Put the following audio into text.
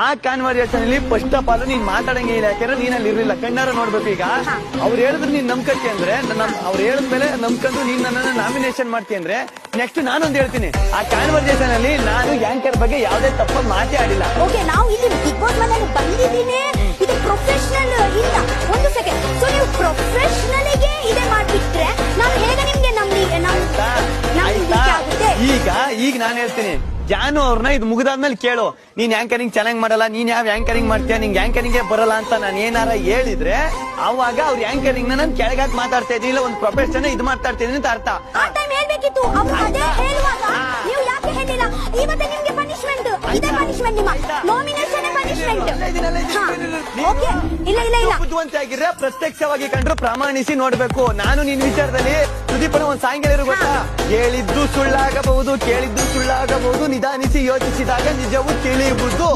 ಆ ಕಾನ್ವರ್ಸೇಷನ್ ಅಲ್ಲಿ first of all ನೀನ್ ಮಾತಾಡಂಗೆ ಇಲ್ಲ, ಯಾಕಂದ್ರೆ ನೀನ್ ಅಲ್ಲಿ ಇರ್ಲಿಲ್ಲ, ಕಣ್ಣಾರ ನೋಡ್ಬೇಕು. ಈಗ ಅವ್ರು ಹೇಳಿದ್ರು ನೀನ್ ನಂಬ್ಕತಿ ಅಂದ್ರೆ, ಅವ್ರು ಹೇಳಿದ್ಮೇಲೆ ನಂಬ್ಕೊಂಡು ನೀನ್ ನನ್ನನ್ನ ನಾಮಿನೇಷನ್ ಮಾಡ್ತಿ ಅಂದ್ರೆ, ನೆಕ್ಸ್ಟ್ ನಾನೊಂದು ಹೇಳ್ತೀನಿ, ಆ ಕಾನ್ವರ್ಸೇಷನ್ ಅಲ್ಲಿ ನಾನು ಆಂಕರ್ ಬಗ್ಗೆ ಯಾವ್ದೇ ತಪ್ಪ ಮಾತೇ ಆಡಿಲ್ಲ. ಓಕೆ, ನಾವು ಇಲ್ಲಿ ಬಿಗ್ ಬಾಸ್ ಮನೇಲಿ ಬಂದಿದ್ದೀನಿ, ಇದು ಪ್ರೊಫೆಷನಲ್ ಇಲ್ಲ. ಒಂದು ಸೆಕೆಂಡ್, ಸೊ ನೀವು ಪ್ರೊಫೆಷನಲ್ಗೆ ಇದೇ ಮಾಡ್ಬಿಟ್ರೆ ನಾನು ಹೇಗೆ ನಿಮ್ಗೆ ಆಗುತ್ತೆ? ಈಗ ನಾನು ಹೇಳ್ತೀನಿ, ಜಾನು ಅವ್ರನ್ನ ಇದು ಮುಗಿದಾದ್ಮೇಲೆ ಕೇಳು, ನೀನ್ ಆಂಕರಿಂಗ್ ಚೆನ್ನಾಗ್ ಮಾಡಲ್ಲ, ನೀನ್ ಯಾವ ಆಂಕರಿಂಗ್ ಮಾಡ್ತೀಯ, ನಿಂಗೆ ಆಂಕರಿಂಗ್ ಬರಲ್ಲ ಅಂತ ನಾನು ಏನಾರ ಹೇಳಿದ್ರೆ, ಅವಾಗ ಅವ್ರ ಆಂಕರಿಂಗ್ ನಾನು ಕೆಳಗಾಕ್ ಮಾತಾಡ್ತಾ ಇದ್ದೀನಿ, ಇಲ್ಲ ಒಂದು ಪ್ರೊಫೆಷನ್ ಇದು ಮಾತಾಡ್ತಿದ್ದೀನಿ ಅಂತ ಅರ್ಥ. ಆ ಟೈಮ್ ಹೇಳ್ಬೇಕಿತ್ತು, ಅವ್ರು ಅದೇ ಹೇಳುವಾಗ ನೀವು ಯಾಕೆ ಹೇಳಿಲ್ಲ? ಇವತ್ತೇ ನಿಮ್ಗೆ ಪನಿಷ್ಮೆಂಟ್, ಇದೇ ಪನಿಷ್ಮೆಂಟ್, ನಿಮ್ಮ ನಾಮಿನೇಷನ್ ಪನಿಷ್ಮೆಂಟ್. ಓಕೆ, ಇಲ್ಲ ಇಲ್ಲ ಇಲ್ಲ, ಬುದ್ಧಿವಂತ ಆಗಿದ್ರೆ ಪ್ರತ್ಯಕ್ಷವಾಗಿ ಕಂಡ್ರು ಪ್ರಮಾಣಿಸಿ ನೋಡ್ಬೇಕು. ನಾನು ನಿನ್ ವಿಚಾರದಲ್ಲಿ ಸುದೀಪನ ಒಂದ್ ಸಾಂಗ್ ಗೊತ್ತಾ, ಹೇಳಿದ್ದು ಸುಳ್ಳಾಗಬಹುದು, ಕೇಳಿದ್ದು ಸುಳ್ಳಾಗಬಹುದು, ನಿಧಾನಿಸಿ ಯೋಚಿಸಿದಾಗ ನಿಜವೂ ತಿಳಿಯುವುದು.